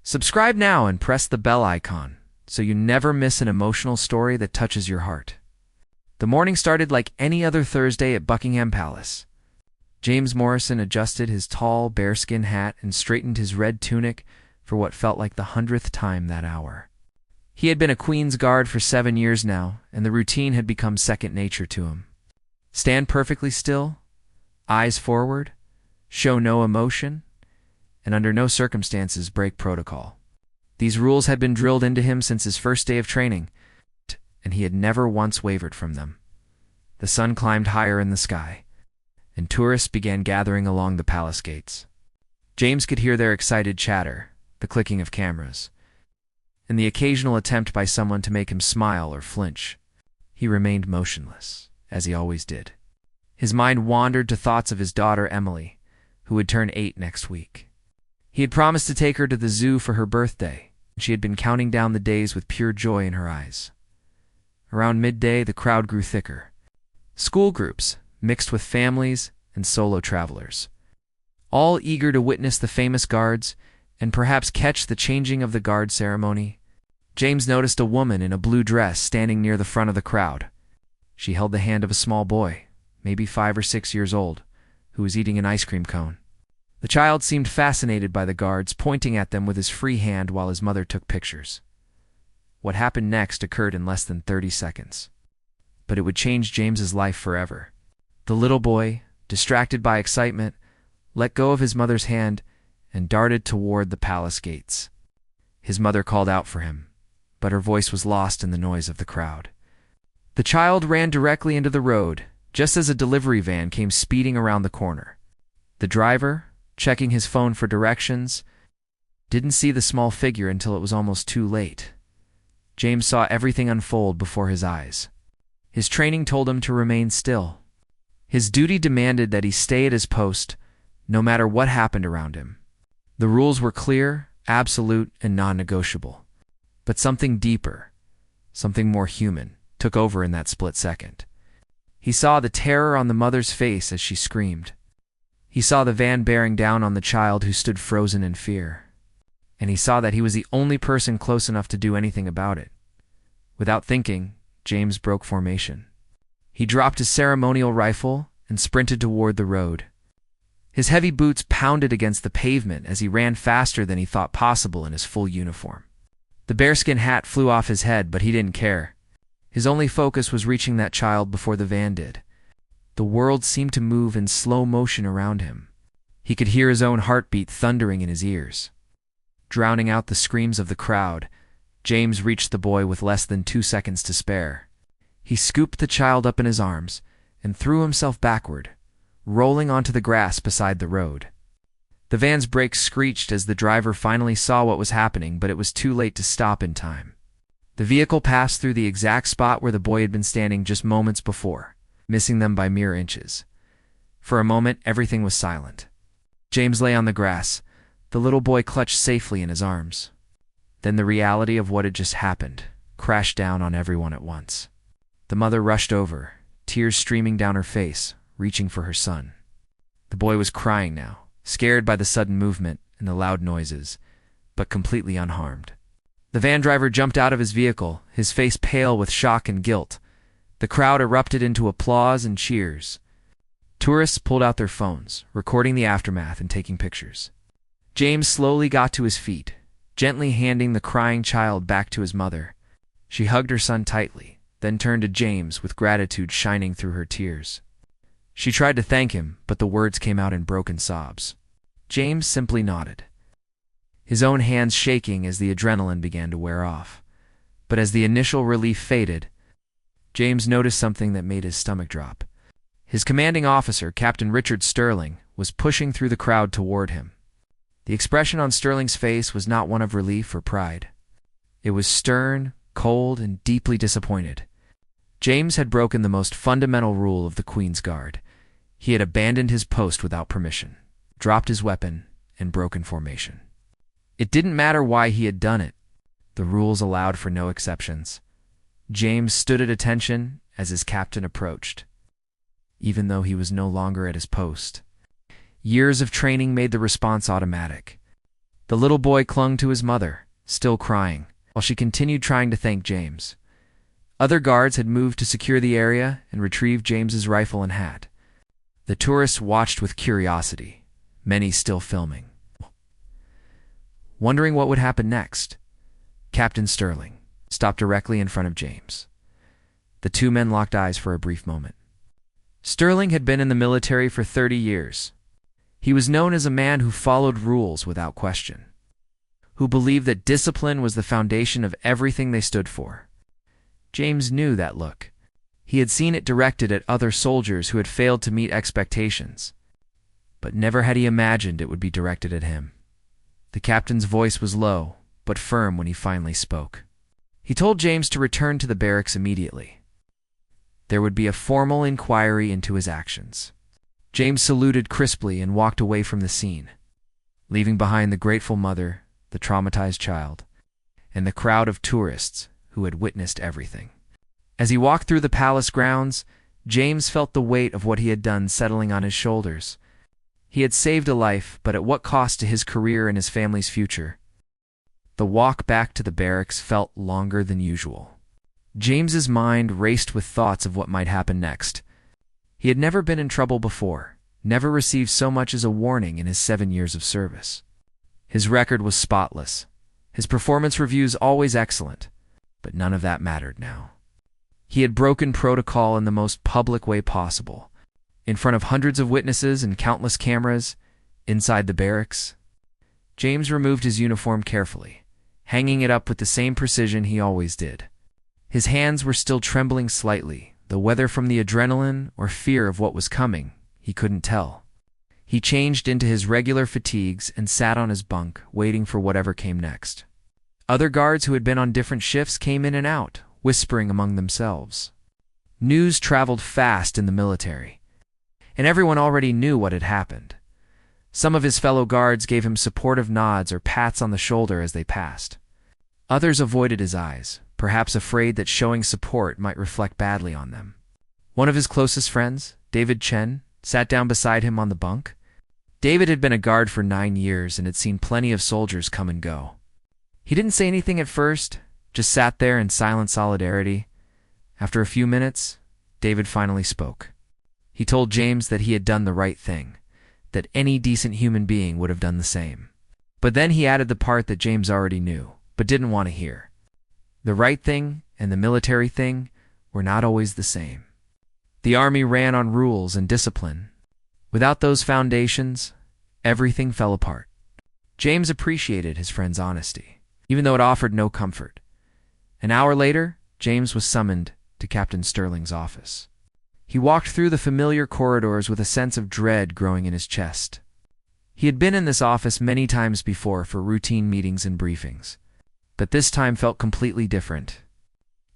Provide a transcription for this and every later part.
Subscribe now and press the bell icon so you never miss an emotional story that touches your heart. The morning started like any other Thursday at Buckingham Palace. James Morrison adjusted his tall bearskin hat and straightened his red tunic for what felt like the 100th time that hour. He had been a Queen's Guard for 7 years now, and the routine had become second nature to him. Stand perfectly still, eyes forward, show no emotion, and under no circumstances break protocol. These rules had been drilled into him since his first day of training, and he had never once wavered from them. The sun climbed higher in the sky, and tourists began gathering along the palace gates. James could hear their excited chatter, the clicking of cameras, and the occasional attempt by someone to make him smile or flinch. He remained motionless, as he always did. His mind wandered to thoughts of his daughter Emily, who would turn 8 next week. He had promised to take her to the zoo for her birthday, and she had been counting down the days with pure joy in her eyes. Around midday, the crowd grew thicker. School groups, mixed with families and solo travelers, all eager to witness the famous guards and perhaps catch the changing of the guard ceremony. James noticed a woman in a blue dress standing near the front of the crowd. She held the hand of a small boy, maybe 5 or 6 years old, who was eating an ice cream cone. The child seemed fascinated by the guards, pointing at them with his free hand while his mother took pictures. What happened next occurred in less than 30 seconds. But it would change James's life forever. The little boy, distracted by excitement, let go of his mother's hand and darted toward the palace gates. His mother called out for him, but her voice was lost in the noise of the crowd. The child ran directly into the road, just as a delivery van came speeding around the corner. The driver, checking his phone for directions, didn't see the small figure until it was almost too late. James saw everything unfold before his eyes. His training told him to remain still. His duty demanded that he stay at his post, no matter what happened around him. The rules were clear, absolute, and non-negotiable. But something deeper, something more human, took over in that split second. He saw the terror on the mother's face as she screamed. He saw the van bearing down on the child who stood frozen in fear. And he saw that he was the only person close enough to do anything about it. Without thinking, James broke formation. He dropped his ceremonial rifle and sprinted toward the road. His heavy boots pounded against the pavement as he ran faster than he thought possible in his full uniform. The bearskin hat flew off his head, but he didn't care. His only focus was reaching that child before the van did. The world seemed to move in slow motion around him. He could hear his own heartbeat thundering in his ears. Drowning out the screams of the crowd, James reached the boy with less than 2 seconds to spare. He scooped the child up in his arms and threw himself backward, rolling onto the grass beside the road. The van's brakes screeched as the driver finally saw what was happening, but it was too late to stop in time. The vehicle passed through the exact spot where the boy had been standing just moments before, missing them by mere inches. For a moment, everything was silent. James lay on the grass, the little boy clutched safely in his arms. Then the reality of what had just happened crashed down on everyone at once. The mother rushed over, tears streaming down her face, reaching for her son. The boy was crying now, scared by the sudden movement and the loud noises, but completely unharmed. The van driver jumped out of his vehicle, his face pale with shock and guilt. The crowd erupted into applause and cheers. Tourists pulled out their phones, recording the aftermath and taking pictures. James slowly got to his feet, gently handing the crying child back to his mother. She hugged her son tightly, then turned to James with gratitude shining through her tears. She tried to thank him, but the words came out in broken sobs. James simply nodded, his own hands shaking as the adrenaline began to wear off. But as the initial relief faded, James noticed something that made his stomach drop. His commanding officer, Captain Richard Sterling, was pushing through the crowd toward him. The expression on Sterling's face was not one of relief or pride. It was stern, cold, and deeply disappointed. James had broken the most fundamental rule of the Queen's Guard. He had abandoned his post without permission, dropped his weapon, and broken formation. It didn't matter why he had done it. The rules allowed for no exceptions. James stood at attention as his captain approached, even though he was no longer at his post. Years of training made the response automatic. The little boy clung to his mother, still crying, while she continued trying to thank James. Other guards had moved to secure the area and retrieve James's rifle and hat. The tourists watched with curiosity, many still filming. Wondering what would happen next, Captain Sterling stopped directly in front of James. The two men locked eyes for a brief moment. Sterling had been in the military for 30 years. He was known as a man who followed rules without question, who believed that discipline was the foundation of everything they stood for. James knew that look. He had seen it directed at other soldiers who had failed to meet expectations, but never had he imagined it would be directed at him. The captain's voice was low, but firm when he finally spoke. He told James to return to the barracks immediately. There would be a formal inquiry into his actions. James saluted crisply and walked away from the scene, leaving behind the grateful mother, the traumatized child, and the crowd of tourists who had witnessed everything. As he walked through the palace grounds, James felt the weight of what he had done settling on his shoulders. He had saved a life, but at what cost to his career and his family's future? The walk back to the barracks felt longer than usual. James's mind raced with thoughts of what might happen next. He had never been in trouble before, never received so much as a warning in his 7 years of service. His record was spotless, his performance reviews always excellent, but none of that mattered now. He had broken protocol in the most public way possible, in front of hundreds of witnesses and countless cameras, inside the barracks. James removed his uniform carefully, hanging it up with the same precision he always did. His hands were still trembling slightly, though whether from the adrenaline or fear of what was coming, he couldn't tell. He changed into his regular fatigues and sat on his bunk, waiting for whatever came next. Other guards who had been on different shifts came in and out, whispering among themselves. News traveled fast in the military, and everyone already knew what had happened. Some of his fellow guards gave him supportive nods or pats on the shoulder as they passed. Others avoided his eyes, perhaps afraid that showing support might reflect badly on them. One of his closest friends, David Chen, sat down beside him on the bunk. David had been a guard for 9 years and had seen plenty of soldiers come and go. He didn't say anything at first, just sat there in silent solidarity. After a few minutes, David finally spoke. He told James that he had done the right thing, that any decent human being would have done the same. But then he added the part that James already knew, but didn't want to hear. The right thing and the military thing were not always the same. The army ran on rules and discipline. Without those foundations, everything fell apart. James appreciated his friend's honesty, even though it offered no comfort. An hour later, James was summoned to Captain Sterling's office. He walked through the familiar corridors with a sense of dread growing in his chest. He had been in this office many times before for routine meetings and briefings, but this time felt completely different.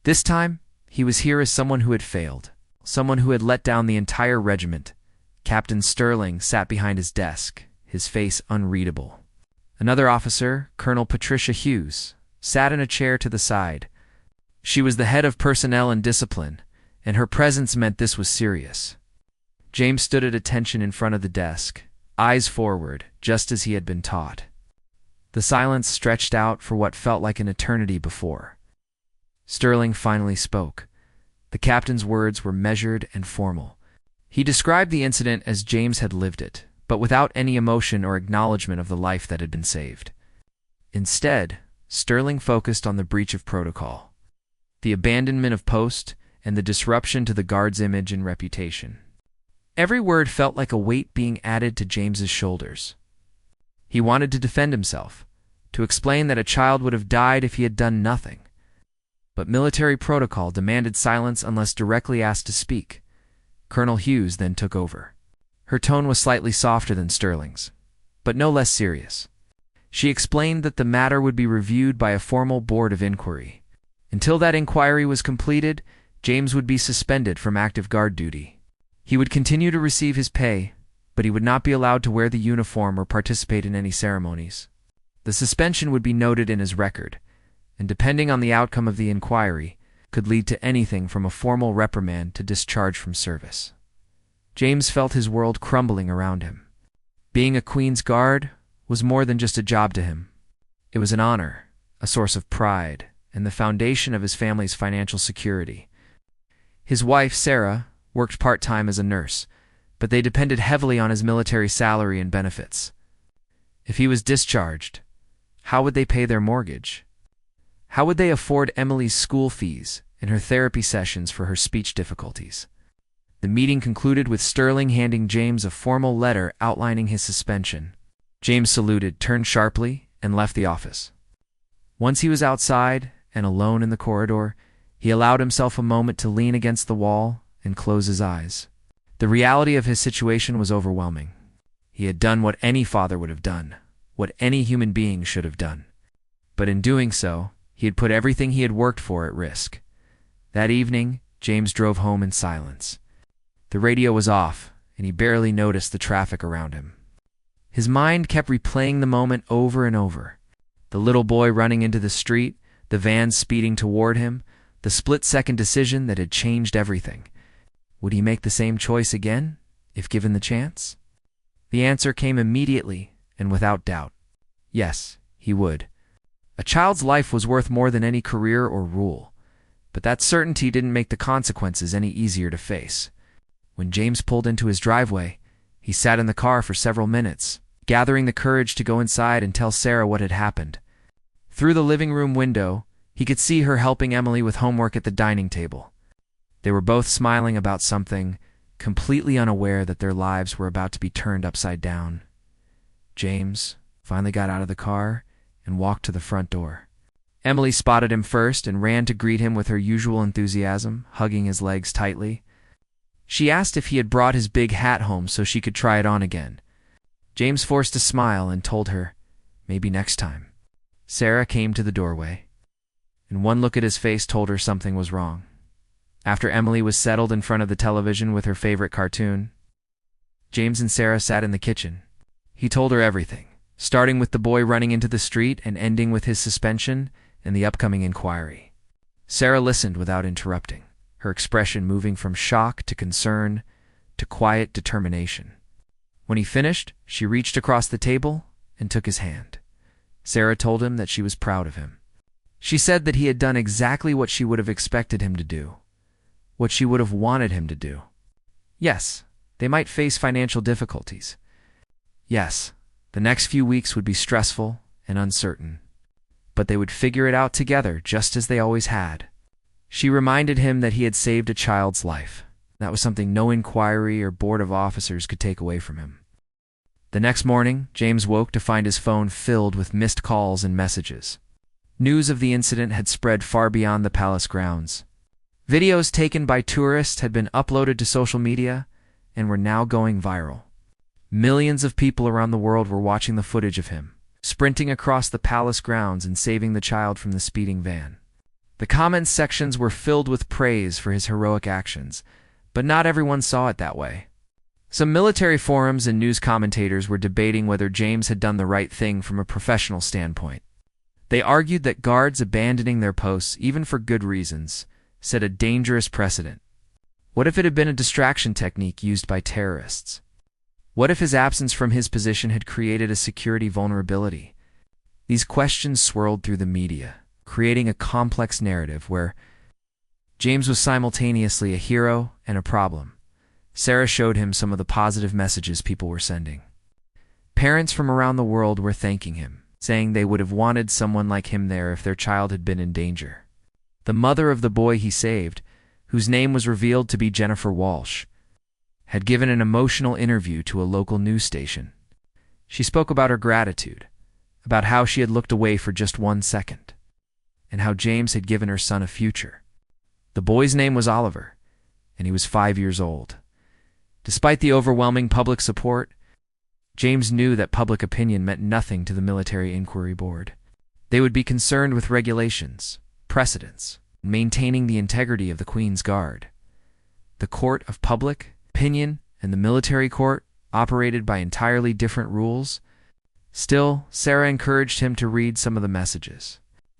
This time, he was here as someone who had failed, someone who had let down the entire regiment. Captain Sterling sat behind his desk, his face unreadable. Another officer, Colonel Patricia Hughes, sat in a chair to the side. She was the head of personnel and discipline, and her presence meant this was serious. James stood at attention in front of the desk, eyes forward, just as he had been taught. The silence stretched out for what felt like an eternity before. Sterling finally spoke. The captain's words were measured and formal. He described the incident as James had lived it, but without any emotion or acknowledgement of the life that had been saved. Instead, Sterling focused on the breach of protocol, the abandonment of post, and the disruption to the guard's image and reputation. Every word felt like a weight being added to James's shoulders. He wanted to defend himself, to explain that a child would have died if he had done nothing. But military protocol demanded silence unless directly asked to speak. Colonel Hughes then took over. Her tone was slightly softer than Sterling's, but no less serious. She explained that the matter would be reviewed by a formal board of inquiry. Until that inquiry was completed, James would be suspended from active guard duty. He would continue to receive his pay, but he would not be allowed to wear the uniform or participate in any ceremonies. The suspension would be noted in his record, and depending on the outcome of the inquiry, could lead to anything from a formal reprimand to discharge from service. James felt his world crumbling around him. Being a Queen's Guard was more than just a job to him. It was an honor, a source of pride, and the foundation of his family's financial security. His wife, Sarah, worked part-time as a nurse, but they depended heavily on his military salary and benefits. If he was discharged, how would they pay their mortgage? How would they afford Emily's school fees and her therapy sessions for her speech difficulties? The meeting concluded with Sterling handing James a formal letter outlining his suspension. James saluted, turned sharply, and left the office. Once he was outside and alone in the corridor, he allowed himself a moment to lean against the wall and close his eyes. The reality of his situation was overwhelming. He had done what any father would have done, what any human being should have done. But in doing so, he had put everything he had worked for at risk. That evening, James drove home in silence. The radio was off, and he barely noticed the traffic around him. His mind kept replaying the moment over and over. The little boy running into the street, the van speeding toward him, the split-second decision that had changed everything. Would he make the same choice again, if given the chance? The answer came immediately and without doubt. Yes, he would. A child's life was worth more than any career or rule, but that certainty didn't make the consequences any easier to face. When James pulled into his driveway, he sat in the car for several minutes, gathering the courage to go inside and tell Sarah what had happened. Through the living room window, he could see her helping Emily with homework at the dining table. They were both smiling about something, completely unaware that their lives were about to be turned upside down. James finally got out of the car and walked to the front door. Emily spotted him first and ran to greet him with her usual enthusiasm, hugging his legs tightly. She asked if he had brought his big hat home so she could try it on again. James forced a smile and told her, maybe next time. Sarah came to the doorway, and one look at his face told her something was wrong. After Emily was settled in front of the television with her favorite cartoon, James and Sarah sat in the kitchen. He told her everything, starting with the boy running into the street and ending with his suspension and the upcoming inquiry. Sarah listened without interrupting, her expression moving from shock to concern to quiet determination. When he finished, she reached across the table and took his hand. Sarah told him that she was proud of him. She said that he had done exactly what she would have expected him to do, what she would have wanted him to do. Yes, they might face financial difficulties. Yes, the next few weeks would be stressful and uncertain, but they would figure it out together just as they always had. She reminded him that he had saved a child's life. That was something no inquiry or board of officers could take away from him. The next morning, James woke to find his phone filled with missed calls and messages. News of the incident had spread far beyond the palace grounds. Videos taken by tourists had been uploaded to social media and were now going viral. Millions of people around the world were watching the footage of him, sprinting across the palace grounds and saving the child from the speeding van. The comments sections were filled with praise for his heroic actions, but not everyone saw it that way. Some military forums and news commentators were debating whether James had done the right thing from a professional standpoint. They argued that guards abandoning their posts, even for good reasons, set a dangerous precedent. What if it had been a distraction technique used by terrorists? What if his absence from his position had created a security vulnerability? These questions swirled through the media, creating a complex narrative where James was simultaneously a hero and a problem. Sarah showed him some of the positive messages people were sending. Parents from around the world were thanking him, saying they would have wanted someone like him there if their child had been in danger. The mother of the boy he saved, whose name was revealed to be Jennifer Walsh, had given an emotional interview to a local news station. She spoke about her gratitude, about how she had looked away for just 1 second, and how James had given her son a future. The boy's name was Oliver, and he was 5 years old. Despite the overwhelming public support, James knew that public opinion meant nothing to the Military Inquiry Board. They would be concerned with regulations, precedents, and maintaining the integrity of the Queen's Guard. The court of public opinion and the military court operated by entirely different rules. Still, Sarah encouraged him to read some of the messages.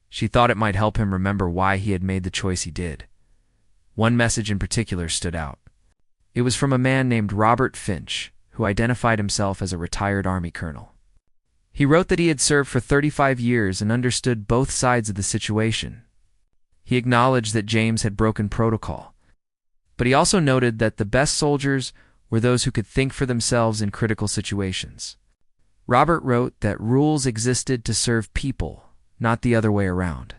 She thought it might help him remember why he had made the choice he did. One message in particular stood out. It was from a man named Robert Finch, who identified himself as a retired Army colonel. He wrote that he had served for 35 years and understood both sides of the situation. He acknowledged that James had broken protocol, but he also noted that the best soldiers were those who could think for themselves in critical situations. Robert wrote that rules existed to serve people, not the other way around,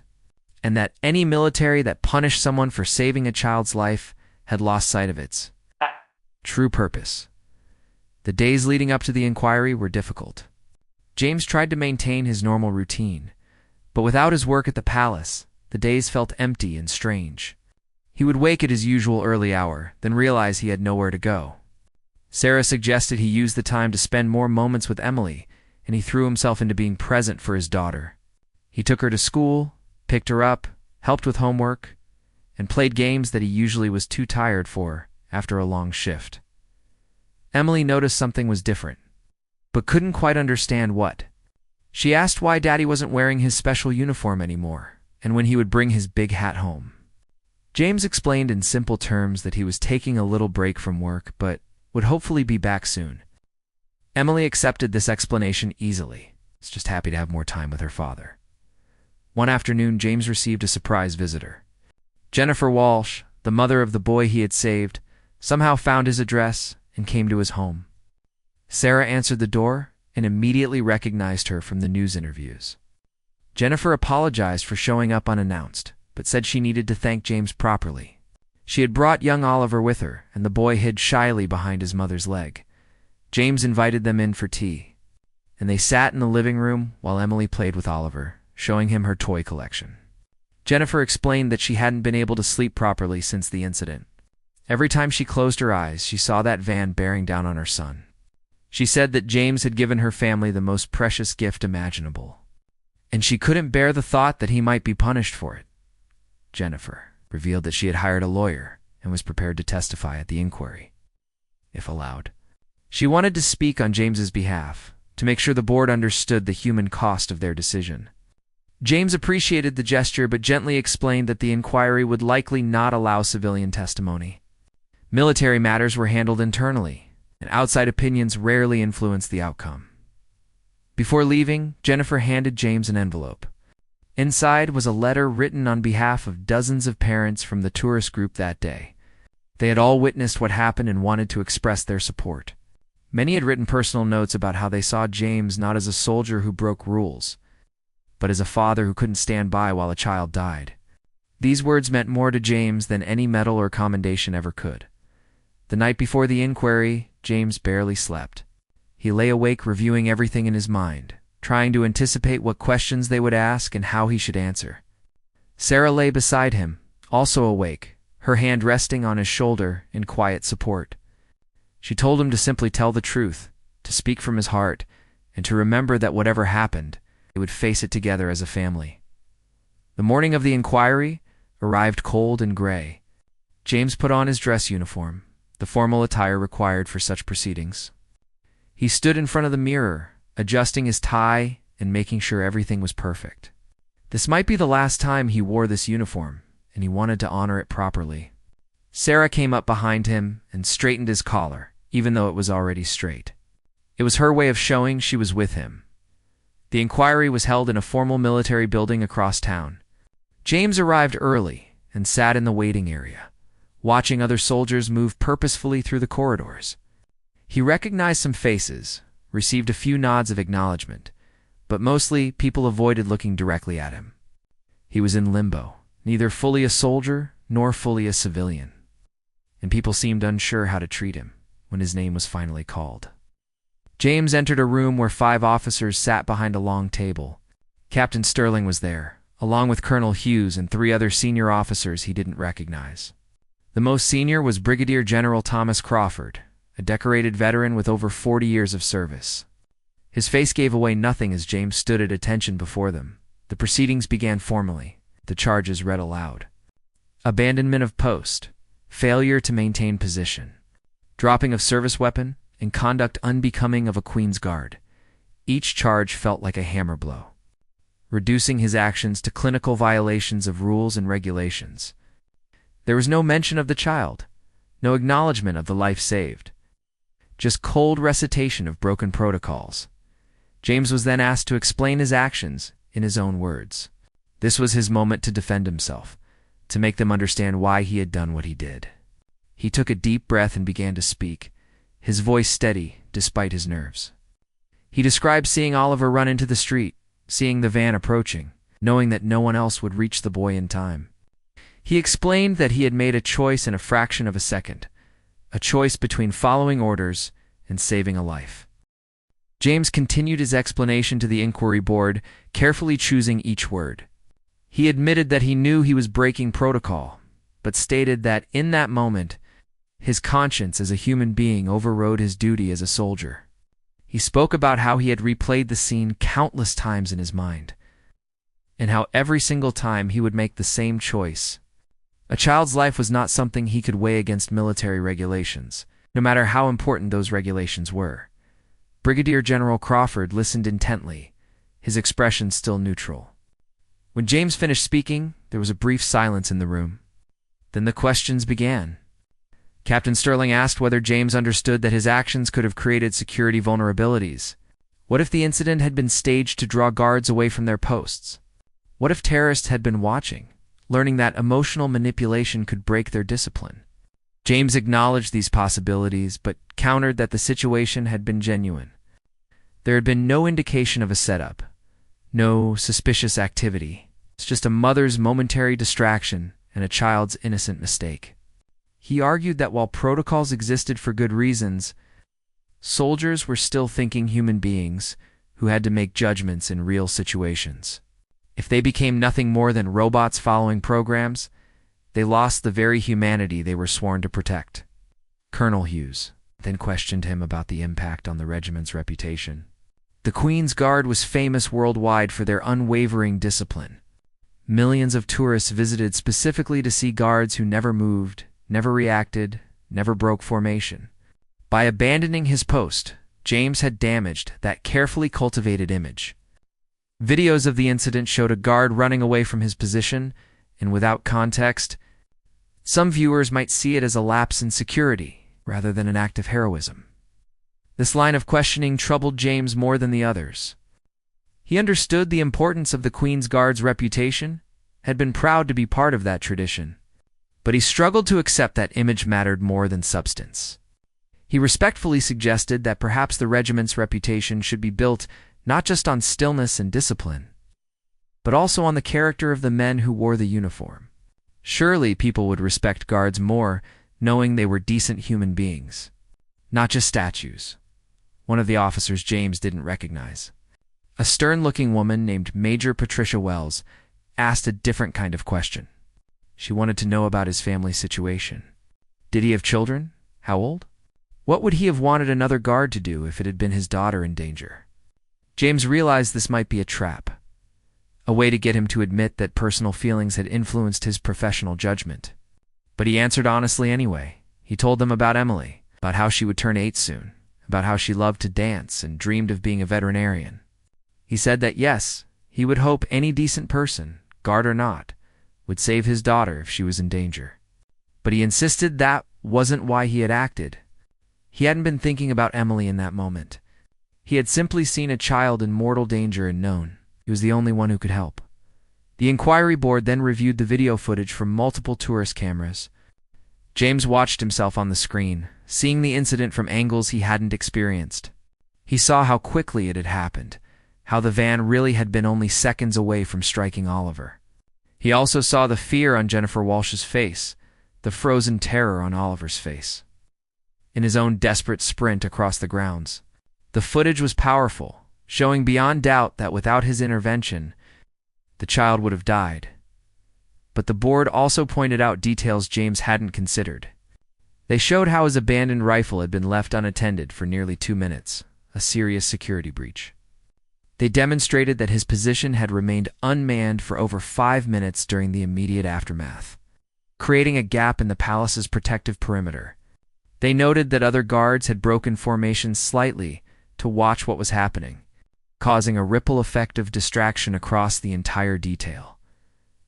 and that any military that punished someone for saving a child's life had lost sight of its true purpose. The days leading up to the inquiry were difficult. James tried to maintain his normal routine, but without his work at the palace, the days felt empty and strange. He would wake at his usual early hour, then realize he had nowhere to go. Sarah suggested he use the time to spend more moments with Emily, and he threw himself into being present for his daughter. He took her to school, picked her up, helped with homework, and played games that he usually was too tired for after a long shift. Emily noticed something was different, but couldn't quite understand what. She asked why Daddy wasn't wearing his special uniform anymore, and when he would bring his big hat home. James explained in simple terms that he was taking a little break from work, but would hopefully be back soon. Emily accepted this explanation easily. Was just happy to have more time with her father. One afternoon, James received a surprise visitor. Jennifer Walsh, the mother of the boy he had saved, somehow found his address and came to his home. Sarah answered the door and immediately recognized her from the news interviews. Jennifer apologized for showing up unannounced, but said she needed to thank James properly. She had brought young Oliver with her, and the boy hid shyly behind his mother's leg. James invited them in for tea, and they sat in the living room while Emily played with Oliver, showing him her toy collection. Jennifer explained that she hadn't been able to sleep properly since the incident. Every time she closed her eyes, she saw that van bearing down on her son. She said that James had given her family the most precious gift imaginable, and she couldn't bear the thought that he might be punished for it. Jennifer revealed that she had hired a lawyer and was prepared to testify at the inquiry, if allowed. She wanted to speak on James's behalf, to make sure the board understood the human cost of their decision. James appreciated the gesture but gently explained that the inquiry would likely not allow civilian testimony. Military matters were handled internally, and outside opinions rarely influenced the outcome. Before leaving, Jennifer handed James an envelope. Inside was a letter written on behalf of dozens of parents from the tourist group that day. They had all witnessed what happened and wanted to express their support. Many had written personal notes about how they saw James not as a soldier who broke rules, but as a father who couldn't stand by while a child died. These words meant more to James than any medal or commendation ever could. The night before the inquiry, James barely slept. He lay awake reviewing everything in his mind, trying to anticipate what questions they would ask and how he should answer. Sarah lay beside him, also awake, her hand resting on his shoulder in quiet support. She told him to simply tell the truth, to speak from his heart, and to remember that whatever happened, they would face it together as a family. The morning of the inquiry arrived cold and gray. James put on his dress uniform, the formal attire required for such proceedings. He stood in front of the mirror, adjusting his tie and making sure everything was perfect. This might be the last time he wore this uniform, and he wanted to honor it properly. Sarah came up behind him and straightened his collar, even though it was already straight. It was her way of showing she was with him. The inquiry was held in a formal military building across town. James arrived early and sat in the waiting area, watching other soldiers move purposefully through the corridors. He recognized some faces, received a few nods of acknowledgement, but mostly people avoided looking directly at him. He was in limbo, neither fully a soldier nor fully a civilian, and people seemed unsure how to treat him when his name was finally called. James entered a room where 5 officers sat behind a long table. Captain Sterling was there, along with Colonel Hughes and 3 other senior officers he didn't recognize. The most senior was Brigadier General Thomas Crawford, a decorated veteran with over 40 years of service. His face gave away nothing as James stood at attention before them. The proceedings began formally. The charges read aloud. Abandonment of post, failure to maintain position, dropping of service weapon, and conduct unbecoming of a Queen's Guard. Each charge felt like a hammer blow, reducing his actions to clinical violations of rules and regulations. There was no mention of the child, no acknowledgement of the life saved, just cold recitation of broken protocols. James was then asked to explain his actions in his own words. This was his moment to defend himself, to make them understand why he had done what he did. He took a deep breath and began to speak, his voice steady despite his nerves. He described seeing Oliver run into the street, seeing the van approaching, knowing that no one else would reach the boy in time. He explained that he had made a choice in a fraction of a second, a choice between following orders and saving a life. James continued his explanation to the inquiry board, carefully choosing each word. He admitted that he knew he was breaking protocol, but stated that in that moment, his conscience as a human being overrode his duty as a soldier. He spoke about how he had replayed the scene countless times in his mind, and how every single time he would make the same choice. A child's life was not something he could weigh against military regulations, no matter how important those regulations were. Brigadier General Crawford listened intently, his expression still neutral. When James finished speaking, there was a brief silence in the room. Then the questions began. Captain Sterling asked whether James understood that his actions could have created security vulnerabilities. What if the incident had been staged to draw guards away from their posts? What if terrorists had been watching, learning that emotional manipulation could break their discipline? James acknowledged these possibilities, but countered that the situation had been genuine. There had been no indication of a setup, no suspicious activity. It's just a mother's momentary distraction and a child's innocent mistake. He argued that while protocols existed for good reasons, soldiers were still thinking human beings who had to make judgments in real situations. If they became nothing more than robots following programs, they lost the very humanity they were sworn to protect. Colonel Hughes then questioned him about the impact on the regiment's reputation. The Queen's Guard was famous worldwide for their unwavering discipline. Millions of tourists visited specifically to see guards who never moved, never reacted, never broke formation. By abandoning his post, James had damaged that carefully cultivated image. Videos of the incident showed a guard running away from his position, and without context, some viewers might see it as a lapse in security rather than an act of heroism. This line of questioning troubled James more than the others. He understood the importance of the Queen's Guard's reputation, had been proud to be part of that tradition, but he struggled to accept that image mattered more than substance. He respectfully suggested that perhaps the regiment's reputation should be built not just on stillness and discipline, but also on the character of the men who wore the uniform. Surely people would respect guards more, knowing they were decent human beings, not just statues. One of the officers James didn't recognize, a stern-looking woman named Major Patricia Wells, asked a different kind of question. She wanted to know about his family situation. Did he have children? How old? What would he have wanted another guard to do if it had been his daughter in danger? James realized this might be a trap, a way to get him to admit that personal feelings had influenced his professional judgment. But he answered honestly anyway. He told them about Emily, about how she would turn 8 soon, about how she loved to dance and dreamed of being a veterinarian. He said that yes, he would hope any decent person, guard or not, would save his daughter if she was in danger. But he insisted that wasn't why he had acted. He hadn't been thinking about Emily in that moment. He had simply seen a child in mortal danger and known he was the only one who could help. The inquiry board then reviewed the video footage from multiple tourist cameras. James watched himself on the screen, seeing the incident from angles he hadn't experienced. He saw how quickly it had happened, how the van really had been only seconds away from striking Oliver. He also saw the fear on Jennifer Walsh's face, the frozen terror on Oliver's face. In his own desperate sprint across the grounds, the footage was powerful, showing beyond doubt that without his intervention, the child would have died. But the board also pointed out details James hadn't considered. They showed how his abandoned rifle had been left unattended for nearly 2 minutes, a serious security breach. They demonstrated that his position had remained unmanned for over 5 minutes during the immediate aftermath, creating a gap in the palace's protective perimeter. They noted that other guards had broken formation slightly to watch what was happening, causing a ripple effect of distraction across the entire detail.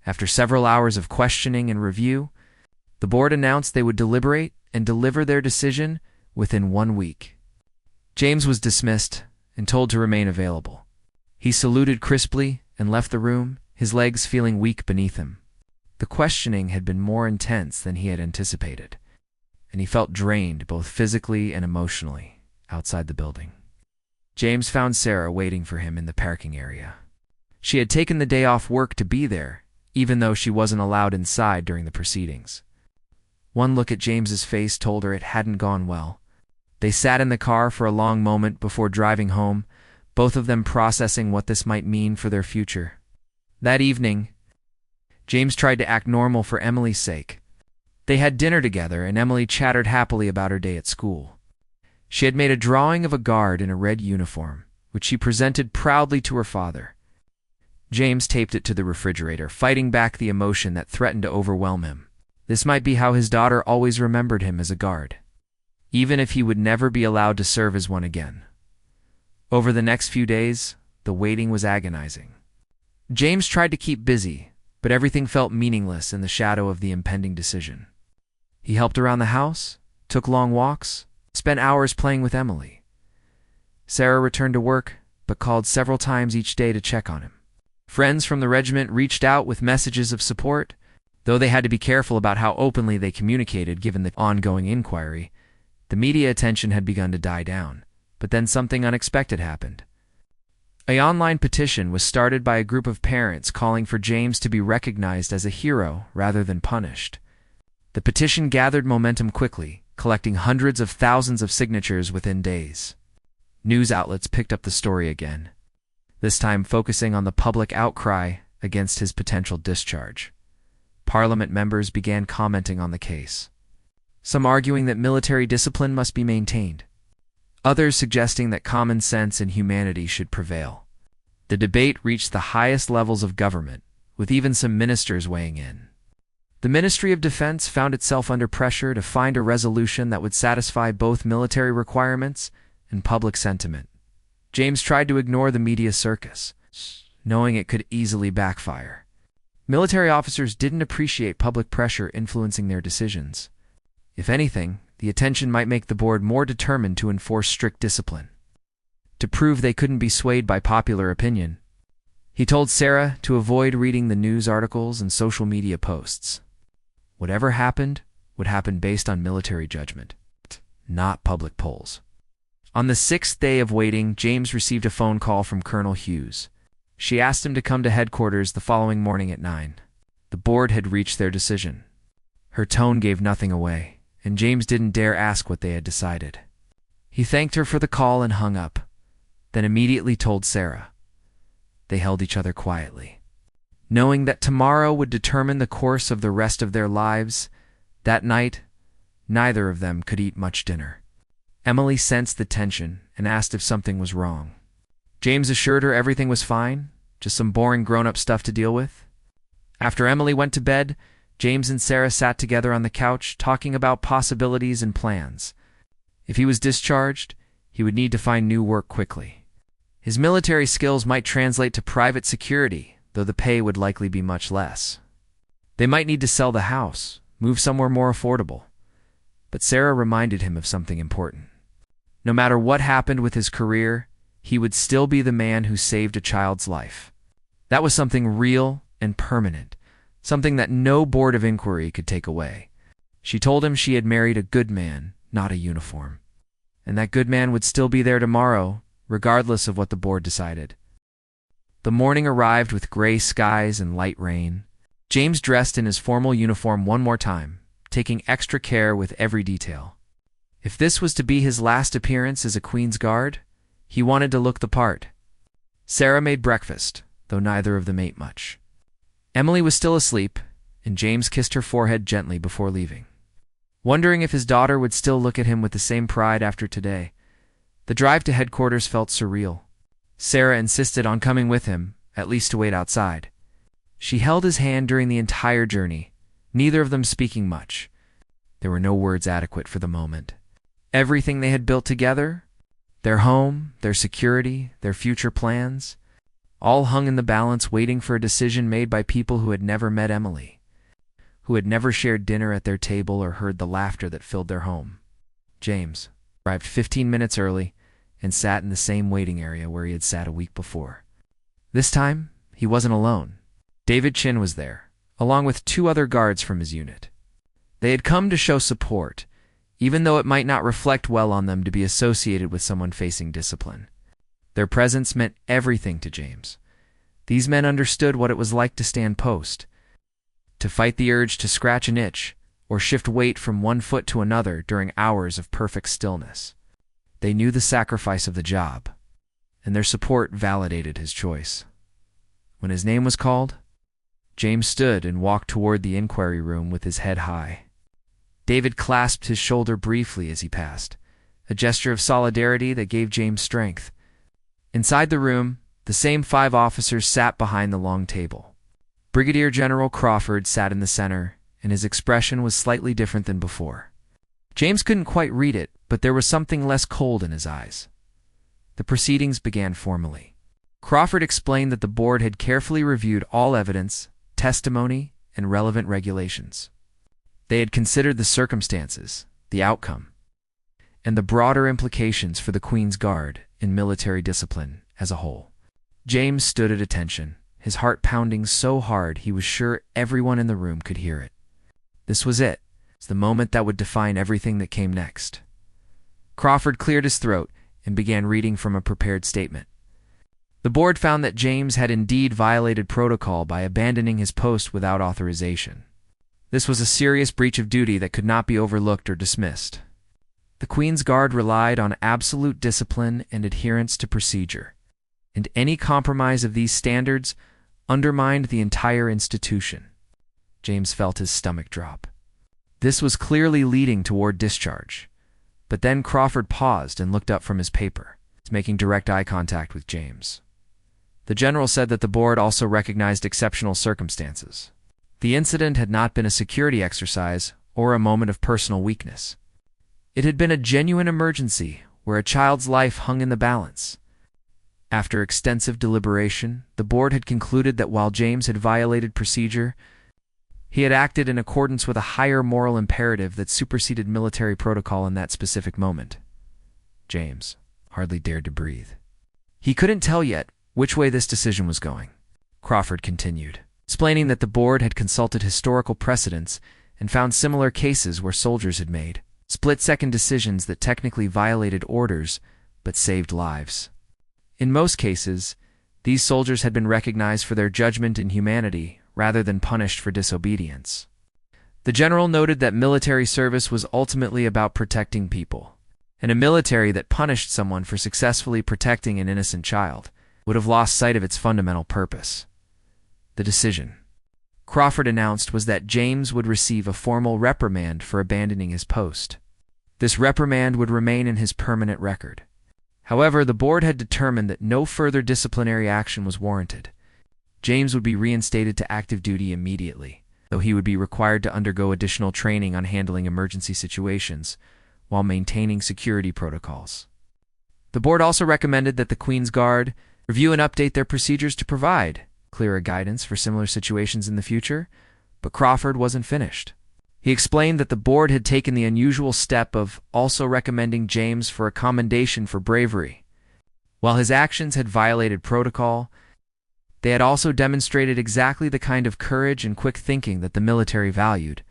After several hours of questioning and review, the board announced they would deliberate and deliver their decision within 1 week. James was dismissed, and told to remain available. He saluted crisply and left the room, his legs feeling weak beneath him. The questioning had been more intense than he had anticipated, and he felt drained both physically and emotionally outside the building. James found Sarah waiting for him in the parking area. She had taken the day off work to be there, even though she wasn't allowed inside during the proceedings. One look at James's face told her it hadn't gone well. They sat in the car for a long moment before driving home, both of them processing what this might mean for their future. That evening, James tried to act normal for Emily's sake. They had dinner together, and Emily chattered happily about her day at school. She had made a drawing of a guard in a red uniform, which she presented proudly to her father. James taped it to the refrigerator, fighting back the emotion that threatened to overwhelm him. This might be how his daughter always remembered him, as a guard, even if he would never be allowed to serve as one again. Over the next few days, the waiting was agonizing. James tried to keep busy, but everything felt meaningless in the shadow of the impending decision. He helped around the house, took long walks, spent hours playing with Emily. Sarah returned to work, but called several times each day to check on him. Friends from the regiment reached out with messages of support, though they had to be careful about how openly they communicated given the ongoing inquiry. The media attention had begun to die down, but then something unexpected happened. An online petition was started by a group of parents calling for James to be recognized as a hero rather than punished. The petition gathered momentum quickly, collecting hundreds of thousands of signatures within days. News outlets picked up the story again, this time focusing on the public outcry against his potential discharge. Parliament members began commenting on the case, some arguing that military discipline must be maintained, others suggesting that common sense and humanity should prevail. The debate reached the highest levels of government, with even some ministers weighing in. The Ministry of Defense found itself under pressure to find a resolution that would satisfy both military requirements and public sentiment. James tried to ignore the media circus, knowing it could easily backfire. Military officers didn't appreciate public pressure influencing their decisions. If anything, the attention might make the board more determined to enforce strict discipline. To prove they couldn't be swayed by popular opinion, he told Sarah to avoid reading the news articles and social media posts. Whatever happened would happen based on military judgment, not public polls. On the 6th day of waiting, James received a phone call from Colonel Hughes. She asked him to come to headquarters the following morning at 9. The board had reached their decision. Her tone gave nothing away, and James didn't dare ask what they had decided. He thanked her for the call and hung up, then immediately told Sarah. They held each other quietly. Knowing that tomorrow would determine the course of the rest of their lives, that night, neither of them could eat much dinner. Emily sensed the tension and asked if something was wrong. James assured her everything was fine, just some boring grown-up stuff to deal with. After Emily went to bed, James and Sarah sat together on the couch talking about possibilities and plans. If he was discharged, he would need to find new work quickly. His military skills might translate to private security, though the pay would likely be much less. They might need to sell the house, move somewhere more affordable. But Sarah reminded him of something important. No matter what happened with his career, he would still be the man who saved a child's life. That was something real and permanent, something that no board of inquiry could take away. She told him she had married a good man, not a uniform, and that good man would still be there tomorrow, regardless of what the board decided. The morning arrived with gray skies and light rain. James dressed in his formal uniform one more time, taking extra care with every detail. If this was to be his last appearance as a Queen's Guard, he wanted to look the part. Sarah made breakfast, though neither of them ate much. Emily was still asleep, and James kissed her forehead gently before leaving. Wondering if his daughter would still look at him with the same pride after today, the drive to headquarters felt surreal. Sarah insisted on coming with him, at least to wait outside. She held his hand during the entire journey, neither of them speaking much. There were no words adequate for the moment. Everything they had built together, their home, their security, their future plans, all hung in the balance waiting for a decision made by people who had never met Emily, who had never shared dinner at their table or heard the laughter that filled their home. James arrived 15 minutes early, and sat in the same waiting area where he had sat a week before. This time, he wasn't alone. David Chin was there, along with 2 other guards from his unit. They had come to show support, even though it might not reflect well on them to be associated with someone facing discipline. Their presence meant everything to James. These men understood what it was like to stand post, to fight the urge to scratch an itch or shift weight from one foot to another during hours of perfect stillness. They knew the sacrifice of the job, and their support validated his choice. When his name was called, James stood and walked toward the inquiry room with his head high. David clasped his shoulder briefly as he passed, a gesture of solidarity that gave James strength. Inside the room, the same 5 officers sat behind the long table. Brigadier General Crawford sat in the center, and his expression was slightly different than before. James couldn't quite read it, but there was something less cold in his eyes. The proceedings began formally. Crawford explained that the board had carefully reviewed all evidence, testimony, and relevant regulations. They had considered the circumstances, the outcome, and the broader implications for the Queen's Guard in military discipline as a whole. James stood at attention, his heart pounding so hard he was sure everyone in the room could hear it. This was it. It's the moment that would define everything that came next. Crawford cleared his throat and began reading from a prepared statement. The board found that James had indeed violated protocol by abandoning his post without authorization. This was a serious breach of duty that could not be overlooked or dismissed. The Queen's Guard relied on absolute discipline and adherence to procedure, and any compromise of these standards undermined the entire institution. James felt his stomach drop. This was clearly leading toward discharge. But then Crawford paused and looked up from his paper, making direct eye contact with James. The general said that the board also recognized exceptional circumstances. The incident had not been a security exercise or a moment of personal weakness. It had been a genuine emergency where a child's life hung in the balance. After extensive deliberation, the board had concluded that while James had violated procedure, he had acted in accordance with a higher moral imperative that superseded military protocol in that specific moment. James hardly dared to breathe. He couldn't tell yet which way this decision was going. Crawford continued, explaining that the board had consulted historical precedents and found similar cases where soldiers had made split-second decisions that technically violated orders but saved lives. In most cases, these soldiers had been recognized for their judgment and humanity rather than punished for disobedience. The general noted that military service was ultimately about protecting people, and a military that punished someone for successfully protecting an innocent child would have lost sight of its fundamental purpose. The decision, Crawford announced, was that James would receive a formal reprimand for abandoning his post. This reprimand would remain in his permanent record. However, the board had determined that no further disciplinary action was warranted. James would be reinstated to active duty immediately, though he would be required to undergo additional training on handling emergency situations while maintaining security protocols. The board also recommended that the Queen's Guard review and update their procedures to provide clearer guidance for similar situations in the future, but Crawford wasn't finished. He explained that the board had taken the unusual step of also recommending James for a commendation for bravery. While his actions had violated protocol, they had also demonstrated exactly the kind of courage and quick thinking that the military valued.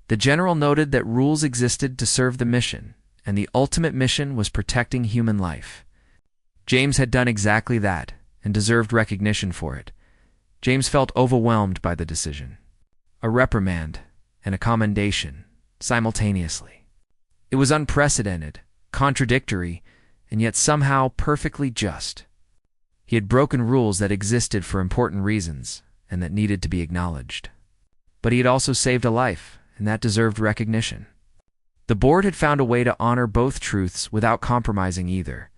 The general noted that rules existed to serve the mission, and the ultimate mission was protecting human life. James had done exactly that, and deserved recognition for it. James felt overwhelmed by the decision. A reprimand and a commendation, simultaneously. It was unprecedented, contradictory, and yet somehow perfectly just. He had broken rules that existed for important reasons and that needed to be acknowledged. But he had also saved a life, and that deserved recognition. The board had found a way to honor both truths without compromising either.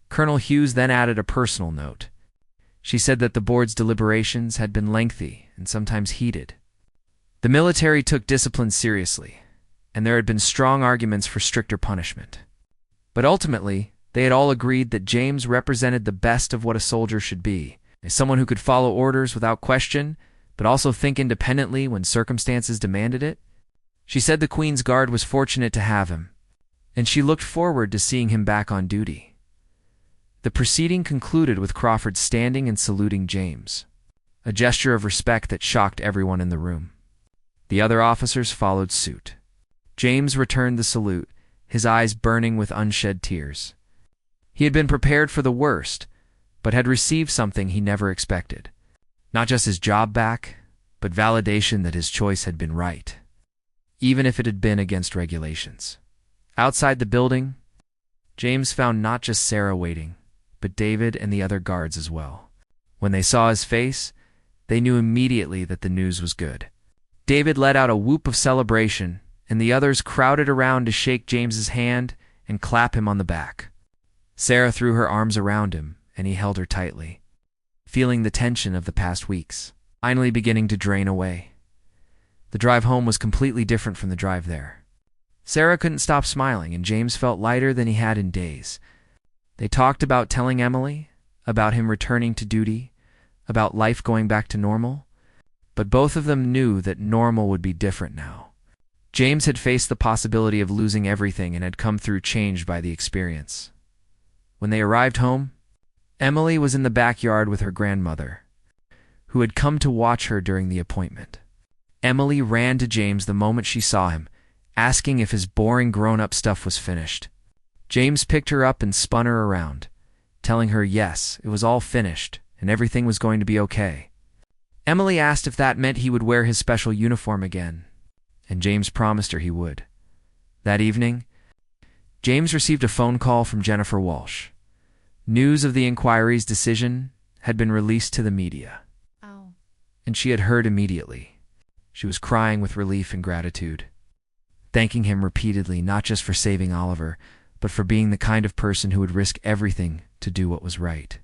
Colonel Hughes then added a personal note. She said that the board's deliberations had been lengthy and sometimes heated. The military took discipline seriously, and there had been strong arguments for stricter punishment. But ultimately, they had all agreed that James represented the best of what a soldier should be, as someone who could follow orders without question, but also think independently when circumstances demanded it. She said the Queen's Guard was fortunate to have him, and she looked forward to seeing him back on duty. The proceeding concluded with Crawford standing and saluting James, a gesture of respect that shocked everyone in the room. The other officers followed suit. James returned the salute, his eyes burning with unshed tears. He had been prepared for the worst, but had received something he never expected. Not just his job back, but validation that his choice had been right, even if it had been against regulations. Outside the building, James found not just Sarah waiting, but David and the other guards as well. When they saw his face, they knew immediately that the news was good. David let out a whoop of celebration, and the others crowded around to shake James's hand and clap him on the back. Sarah threw her arms around him, and he held her tightly, feeling the tension of the past weeks finally beginning to drain away. The drive home was completely different from the drive there. Sarah couldn't stop smiling, and James felt lighter than he had in days. They talked about telling Emily, about him returning to duty, about life going back to normal, but both of them knew that normal would be different now. James had faced the possibility of losing everything and had come through changed by the experience. When they arrived home, Emily was in the backyard with her grandmother, who had come to watch her during the appointment. Emily ran to James the moment she saw him, asking if his boring grown-up stuff was finished. James picked her up and spun her around, telling her yes, it was all finished and everything was going to be okay. Emily asked if that meant he would wear his special uniform again, and James promised her he would. That evening, James received a phone call from Jennifer Walsh. News of the inquiry's decision had been released to the media, and she had heard immediately. She was crying with relief and gratitude, thanking him repeatedly not just for saving Oliver, but for being the kind of person who would risk everything to do what was right.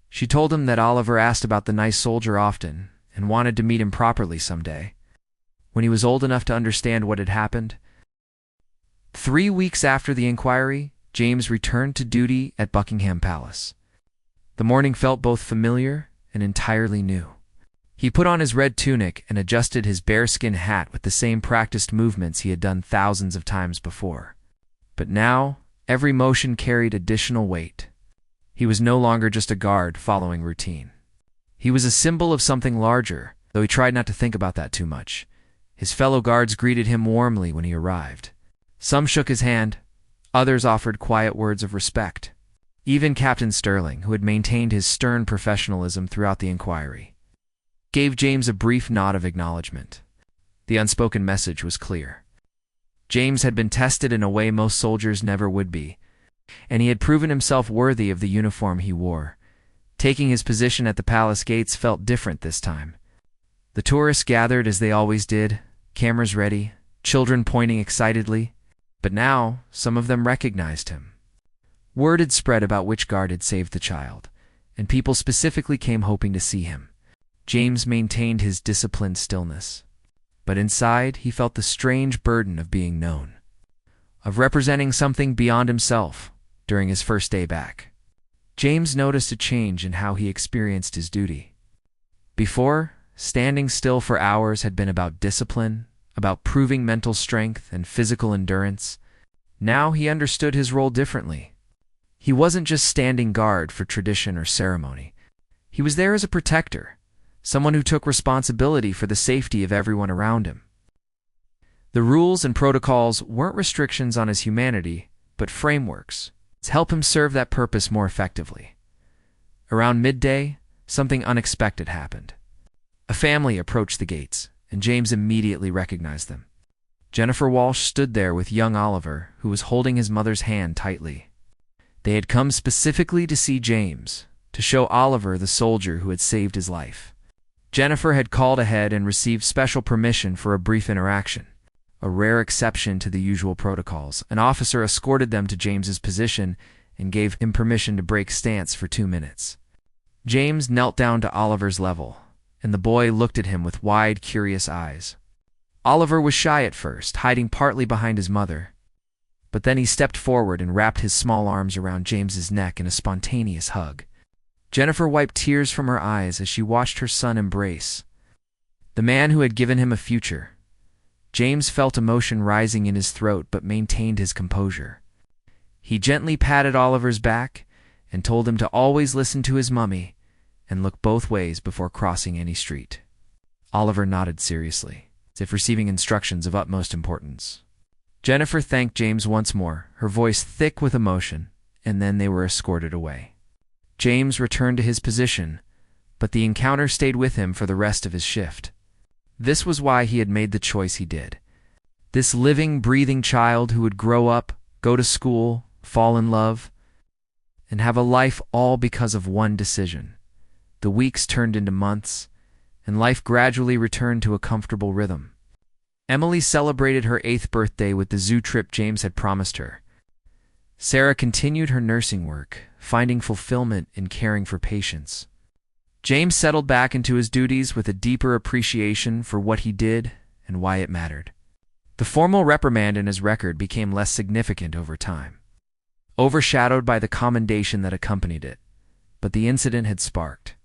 She told him that Oliver asked about the nice soldier often and wanted to meet him properly someday, when he was old enough to understand what had happened. 3 weeks after the inquiry, James returned to duty at Buckingham Palace. The morning felt both familiar and entirely new. He put on his red tunic and adjusted his bearskin hat with the same practiced movements he had done thousands of times before. But now, every motion carried additional weight. He was no longer just a guard following routine. He was a symbol of something larger, though he tried not to think about that too much. His fellow guards greeted him warmly when he arrived. Some shook his hand, others offered quiet words of respect. Even Captain Sterling, who had maintained his stern professionalism throughout the inquiry, gave James a brief nod of acknowledgement. The unspoken message was clear. James had been tested in a way most soldiers never would be, and he had proven himself worthy of the uniform he wore. Taking his position at the palace gates felt different this time. The tourists gathered as they always did, cameras ready, children pointing excitedly, but now some of them recognized him. Word had spread about which guard had saved the child, and people specifically came hoping to see him. James maintained his disciplined stillness, but inside he felt the strange burden of being known, of representing something beyond himself during his first day back. James noticed a change in how he experienced his duty. Before, standing still for hours had been about discipline, about proving mental strength and physical endurance. Now he understood his role differently. He wasn't just standing guard for tradition or ceremony. He was there as a protector, someone who took responsibility for the safety of everyone around him. The rules and protocols weren't restrictions on his humanity, but frameworks to help him serve that purpose more effectively. Around midday, something unexpected happened. A family approached the gates, and James immediately recognized them. Jennifer Walsh stood there with young Oliver, who was holding his mother's hand tightly. They had come specifically to see James, to show Oliver the soldier who had saved his life. Jennifer had called ahead and received special permission for a brief interaction, a rare exception to the usual protocols. An officer escorted them to James's position and gave him permission to break stance for 2 minutes. James knelt down to Oliver's level, and the boy looked at him with wide, curious eyes. Oliver was shy at first, hiding partly behind his mother, but then he stepped forward and wrapped his small arms around James's neck in a spontaneous hug. Jennifer wiped tears from her eyes as she watched her son embrace the man who had given him a future. James felt emotion rising in his throat but maintained his composure. He gently patted Oliver's back and told him to always listen to his mummy and look both ways before crossing any street. Oliver nodded seriously, as if receiving instructions of utmost importance. Jennifer thanked James once more, her voice thick with emotion, and then they were escorted away. James returned to his position, but the encounter stayed with him for the rest of his shift. This was why he had made the choice he did. This living, breathing child who would grow up, go to school, fall in love, and have a life all because of one decision. The weeks turned into months, and life gradually returned to a comfortable rhythm. Emily celebrated her 8th birthday with the zoo trip James had promised her. Sarah continued her nursing work, finding fulfillment in caring for patients. James settled back into his duties with a deeper appreciation for what he did and why it mattered. The formal reprimand in his record became less significant over time, overshadowed by the commendation that accompanied it, but the incident had sparked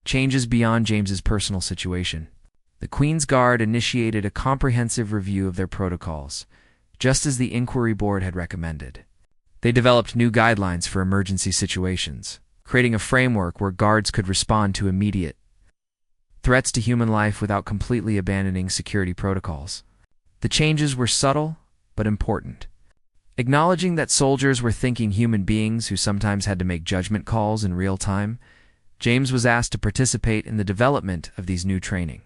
changes beyond James's personal situation. The Queen's Guard initiated a comprehensive review of their protocols, just as the inquiry board had recommended. They developed new guidelines for emergency situations, creating a framework where guards could respond to immediate threats to human life without completely abandoning security protocols. The changes were subtle but important. Acknowledging that soldiers were thinking human beings who sometimes had to make judgment calls in real time, James was asked to participate in the development of these new training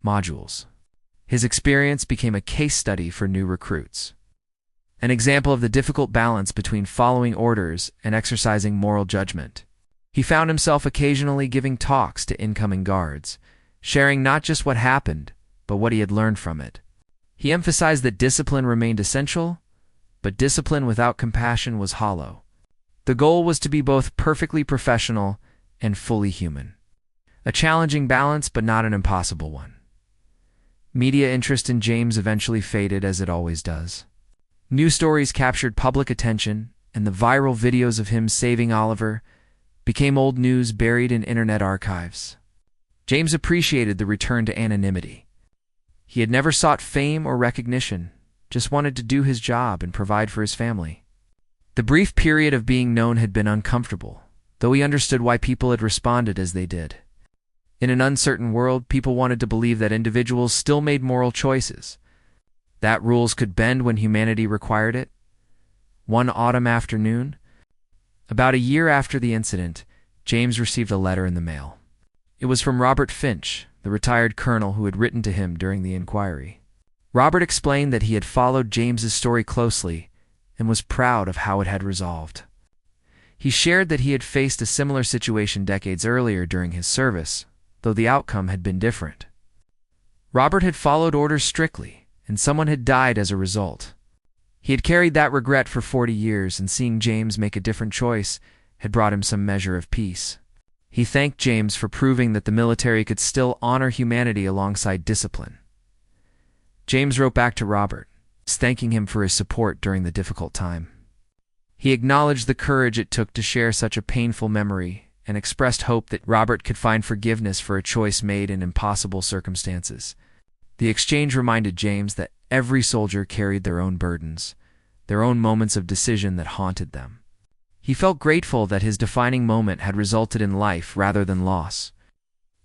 modules. His experience became a case study for new recruits, an example of the difficult balance between following orders and exercising moral judgment. He found himself occasionally giving talks to incoming guards, sharing not just what happened, but what he had learned from it. He emphasized that discipline remained essential, but discipline without compassion was hollow. The goal was to be both perfectly professional and fully human. A challenging balance, but not an impossible one. Media interest in James eventually faded, as it always does. News stories captured public attention, and the viral videos of him saving Oliver became old news buried in internet archives. James appreciated the return to anonymity. He had never sought fame or recognition, just wanted to do his job and provide for his family. The brief period of being known had been uncomfortable, though he understood why people had responded as they did. In an uncertain world, people wanted to believe that individuals still made moral choices, that rules could bend when humanity required it. One autumn afternoon, about a year after the incident, James received a letter in the mail. It was from Robert Finch, the retired colonel who had written to him during the inquiry. Robert explained that he had followed James's story closely and was proud of how it had resolved. He shared that he had faced a similar situation decades earlier during his service, though the outcome had been different. Robert had followed orders strictly, and someone had died as a result. He had carried that regret for 40 years, and seeing James make a different choice had brought him some measure of peace. He thanked James for proving that the military could still honor humanity alongside discipline. James wrote back to Robert, thanking him for his support during the difficult time. He acknowledged the courage it took to share such a painful memory and expressed hope that Robert could find forgiveness for a choice made in impossible circumstances. The exchange reminded James that every soldier carried their own burdens, their own moments of decision that haunted them. He felt grateful that his defining moment had resulted in life rather than loss.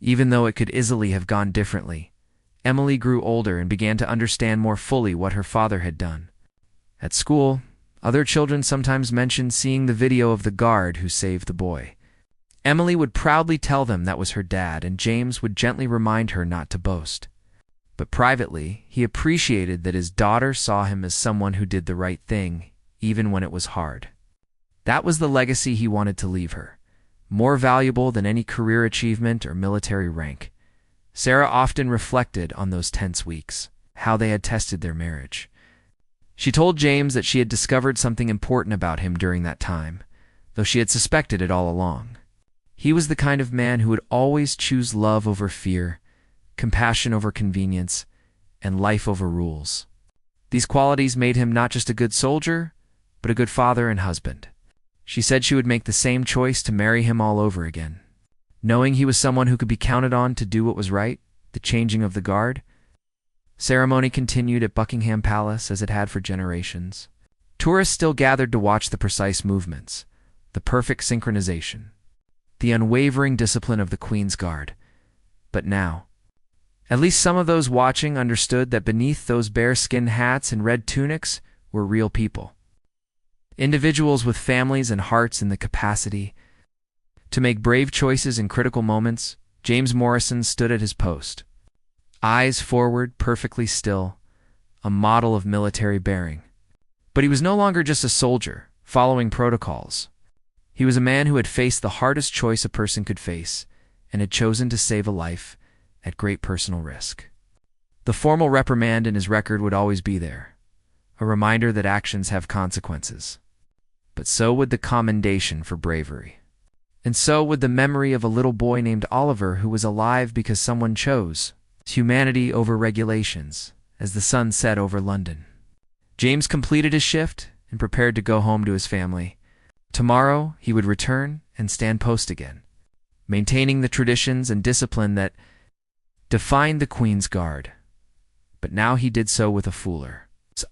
Even though it could easily have gone differently, Emily grew older and began to understand more fully what her father had done. At school, other children sometimes mentioned seeing the video of the guard who saved the boy. Emily would proudly tell them that was her dad, and James would gently remind her not to boast. But privately, he appreciated that his daughter saw him as someone who did the right thing, even when it was hard. That was the legacy he wanted to leave her, more valuable than any career achievement or military rank. Sarah often reflected on those tense weeks, how they had tested their marriage. She told James that she had discovered something important about him during that time, though she had suspected it all along. He was the kind of man who would always choose love over fear, compassion over convenience, and life over rules. These qualities made him not just a good soldier, but a good father and husband. She said she would make the same choice to marry him all over again. Knowing he was someone who could be counted on to do what was right, the changing of the guard. Ceremony continued at Buckingham Palace as it had for generations. Tourists still gathered to watch the precise movements, the perfect synchronization, the unwavering discipline of the Queen's Guard. But now, at least some of those watching understood that beneath those bear-skin hats and red tunics were real people. Individuals with families and hearts in the capacity to make brave choices in critical moments. James Morrison stood at his post, eyes forward, perfectly still, a model of military bearing. But he was no longer just a soldier, following protocols. He was a man who had faced the hardest choice a person could face, and had chosen to save a life at great personal risk. The formal reprimand in his record would always be there, a reminder that actions have consequences. But so would the commendation for bravery. And so would the memory of a little boy named Oliver who was alive because someone chose humanity over regulations, as the sun set over London. James completed his shift and prepared to go home to his family. Tomorrow he would return and stand post again, maintaining the traditions and discipline that defined the Queen's Guard. But now he did so with a fuller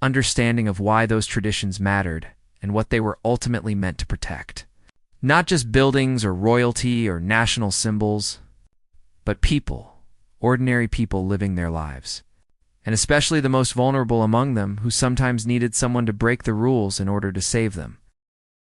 understanding of why those traditions mattered and what they were ultimately meant to protect. Not just buildings or royalty or national symbols, but people, ordinary people living their lives, and especially the most vulnerable among them who sometimes needed someone to break the rules in order to save them.